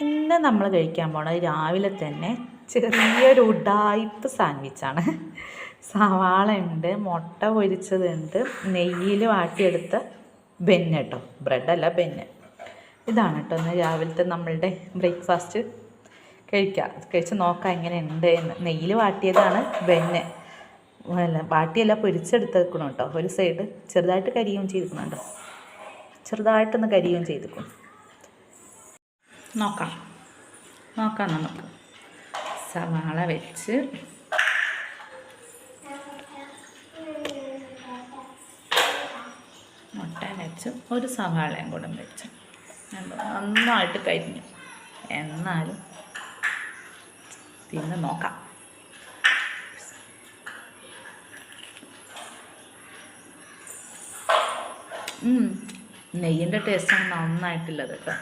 ഇന്ന് നമ്മൾ കഴിക്കാൻ പോണത് രാവിലെ തന്നെ ചെറിയൊരു ഉഡായിപ്പ് സാൻഡ്വിച്ചാണ്. സവാള ഉണ്ട്, മുട്ട പൊരിച്ചതുണ്ട്, നെയ്യിൽ വാട്ടിയെടുത്ത ബെന്ന് കേട്ടോ, ബ്രെഡല്ല ബെന്ന്. ഇതാണ് കേട്ടോ ഇന്ന് രാവിലത്തെ നമ്മളുടെ ബ്രേക്ക്ഫാസ്റ്റ്. കഴിച്ച് നോക്കാം എങ്ങനെ ഉണ്ട് എന്ന്. നെയ്യിൽ വാട്ടിയതാണ് ബെന്ന്. വാട്ടിയല്ല, പൊരിച്ചെടുത്തേക്കണം കേട്ടോ. ഒരു സൈഡ് ചെറുതായിട്ട് കരിയും ചെയ്തിരിക്കുന്നുണ്ടോ, ചെറുതായിട്ടൊന്ന് കരിയും ചെയ്തിരിക്കും. നോക്കാം നമുക്ക്. സവാള വെച്ച് മുട്ട വെച്ച് ഒരു സവാളയും കൂടെ വെച്ച് നന്നായിട്ട് കരിഞ്ഞു. എന്നാലും തിന്ന് നോക്കാം. നെയ്യിൻ്റെ ടേസ്റ്റാണ് നന്നായിട്ടുള്ളത് കേട്ടോ.